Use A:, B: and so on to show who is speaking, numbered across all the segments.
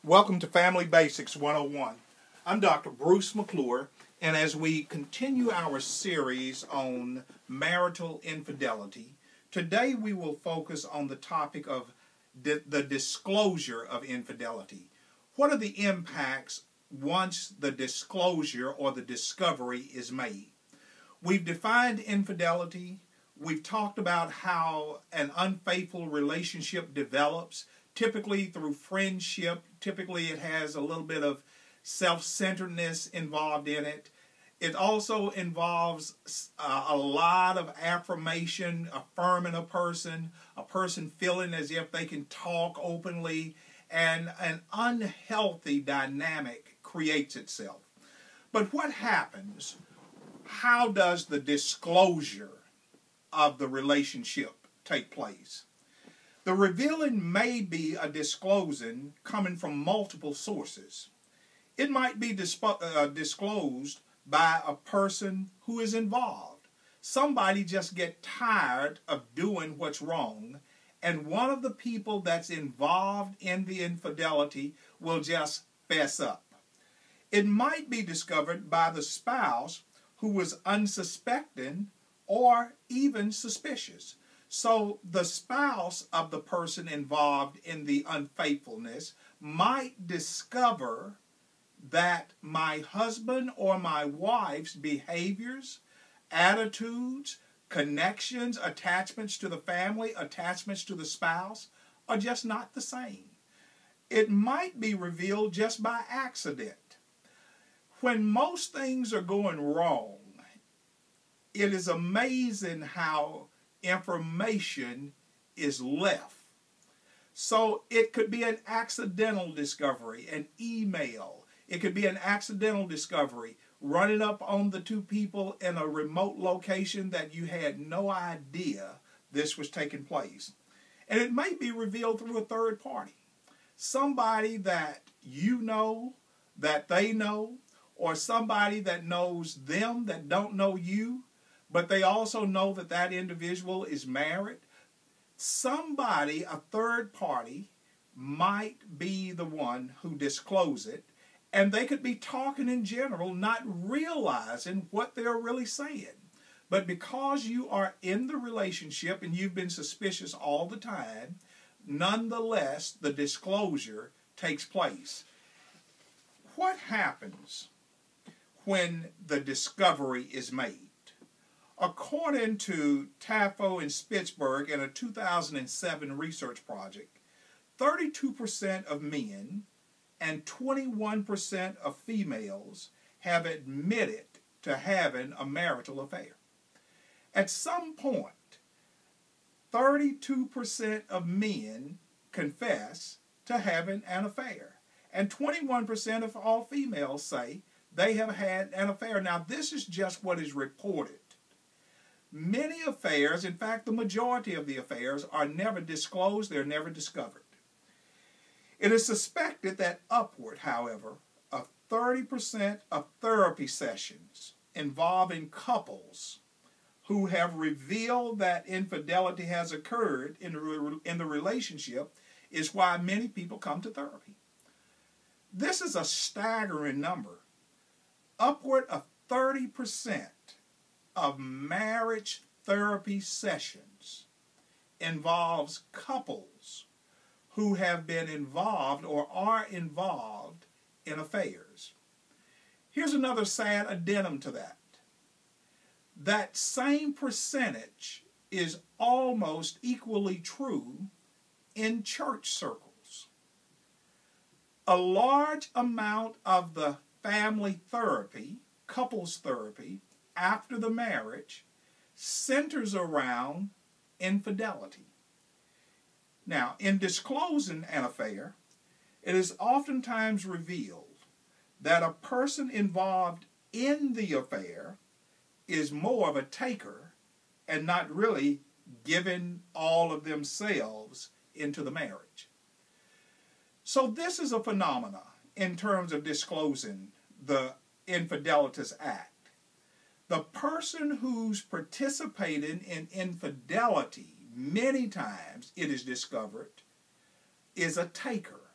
A: Welcome to Family Basics 101. I'm Dr. Bruce McClure, and as we continue our series on marital infidelity, today we will focus on the topic of the disclosure of infidelity. What are the impacts once the disclosure or the discovery is made? We've defined infidelity. We've talked about how an unfaithful relationship develops, typically through friendship. Typically it has a little bit of self-centeredness involved in it. It also involves a lot of affirmation, affirming a person feeling as if they can talk openly, and an unhealthy dynamic creates itself. But what happens? How does the disclosure of the relationship take place? The revealing may be a disclosing coming from multiple sources. It might be disclosed by a person who is involved. Somebody just get tired of doing what's wrong, and one of the people that's involved in the infidelity will just fess up. It might be discovered by the spouse who was unsuspecting or even suspicious. So the spouse of the person involved in the unfaithfulness might discover that my husband or my wife's behaviors, attitudes, connections, attachments to the family, attachments to the spouse are just not the same. It might be revealed just by accident. When most things are going wrong, it is amazing how information is left. So it could be an accidental discovery, an email. It could be an accidental discovery, running up on the two people in a remote location that you had no idea this was taking place. And it may be revealed through a third party. Somebody that you know, that they know, or somebody that knows them that don't know you, but they also know that that individual is married. Somebody, a third party, might be the one who discloses it, and they could be talking in general, not realizing what they're really saying. But because you are in the relationship and you've been suspicious all the time, nonetheless, the disclosure takes place. What happens when the discovery is made? According to Taffo and Spitzberg in a 2007 research project, 32% of men and 21% of females have admitted to having a marital affair. At some point, 32% of men confess to having an affair, and 21% of all females say they have had an affair. Now, this is just what is reported. Many affairs, in fact, the majority of the affairs, are never disclosed, they're never discovered. It is suspected that upward, however, of 30% of therapy sessions involving couples who have revealed that infidelity has occurred in the relationship is why many people come to therapy. This is a staggering number. Upward of 30% of marriage therapy sessions involves couples who have been involved or are involved in affairs. Here's another sad addendum to that. That same percentage is almost equally true in church circles. A large amount of the family therapy, couples therapy, after the marriage centers around infidelity. Now, in disclosing an affair, it is oftentimes revealed that a person involved in the affair is more of a taker and not really giving all of themselves into the marriage. So this is a phenomenon in terms of disclosing the infidelitous act. The person who's participating in infidelity, many times it is discovered, is a taker.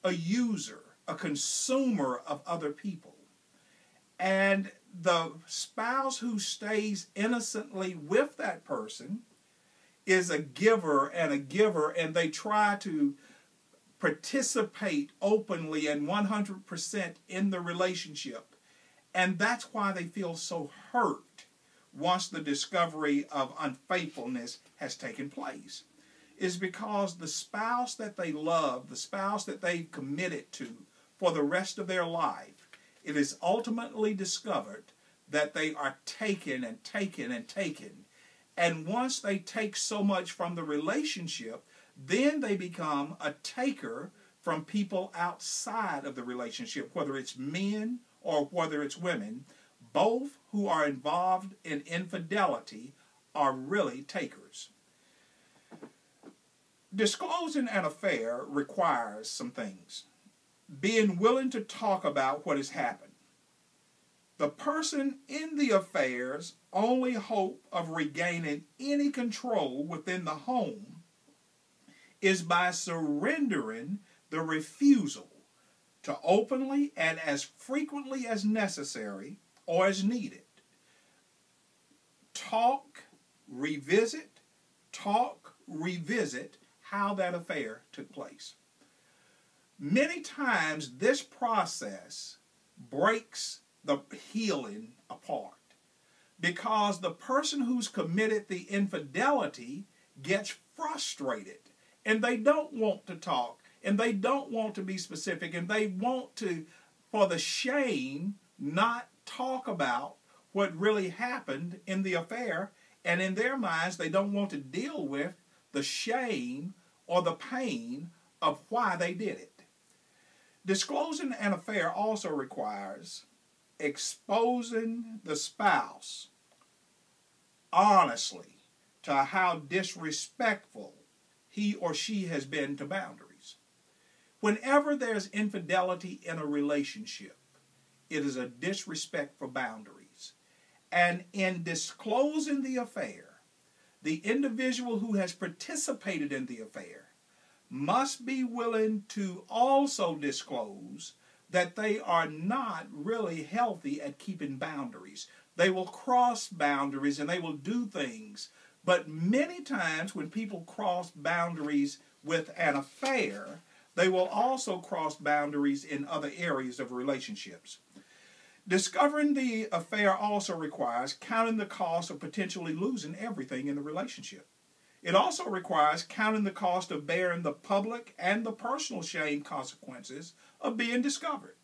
A: a user, a consumer of other people. And the spouse who stays innocently with that person is a giver, and they try to participate openly and 100% in the relationship. And that's why they feel so hurt once the discovery of unfaithfulness has taken place. Is because the spouse that they love, the spouse that they've committed to for the rest of their life, it is ultimately discovered that they are taken and taken and taken. And once they take so much from the relationship, then they become a taker from people outside of the relationship, whether it's men or whether it's women. Both who are involved in infidelity are really takers. Disclosing an affair requires some things. Being willing to talk about what has happened. The person in the affair's only hope of regaining any control within the home is by surrendering the refusal to openly and as frequently as necessary or as needed talk, revisit how that affair took place. Many times this process breaks the healing apart because the person who's committed the infidelity gets frustrated and they don't want to talk and they don't want to be specific and they want to, for the shame, not talk about what really happened in the affair, and in their minds they don't want to deal with the shame or the pain of why they did it. Disclosing an affair also requires exposing the spouse honestly to how disrespectful he or she has been to boundaries. Whenever there's infidelity in a relationship, it is a disrespect for boundaries. And in disclosing the affair, the individual who has participated in the affair must be willing to also disclose that they are not really healthy at keeping boundaries. They will cross boundaries and they will do things. But many times when people cross boundaries with an affair, they will also cross boundaries in other areas of relationships. Discovering the affair also requires counting the cost of potentially losing everything in the relationship. It also requires counting the cost of bearing the public and the personal shame consequences of being discovered.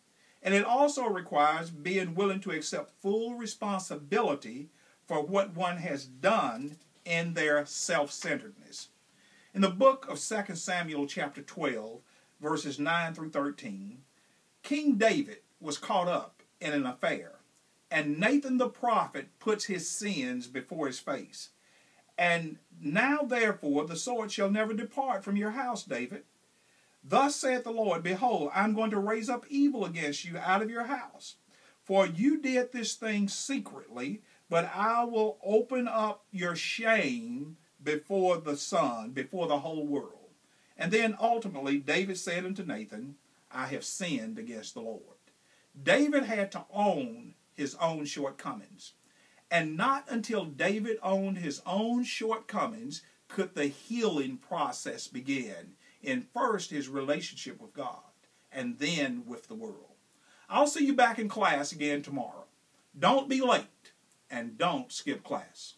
A: And it also requires being willing to accept full responsibility for what one has done in their self-centeredness. In the book of 2 Samuel chapter 12, verses 9 through 13, King David was caught up in an affair, and Nathan the prophet puts his sins before his face. And now therefore the sword shall never depart from your house, David. Thus saith the Lord, behold, I'm going to raise up evil against you out of your house. For you did this thing secretly, but I will open up your shame before the sun, before the whole world. And then ultimately David said unto Nathan, I have sinned against the Lord. David had to own his own shortcomings. And not until David owned his own shortcomings could the healing process begin in first his relationship with God and then with the world. I'll see you back in class again tomorrow. Don't be late and don't skip class.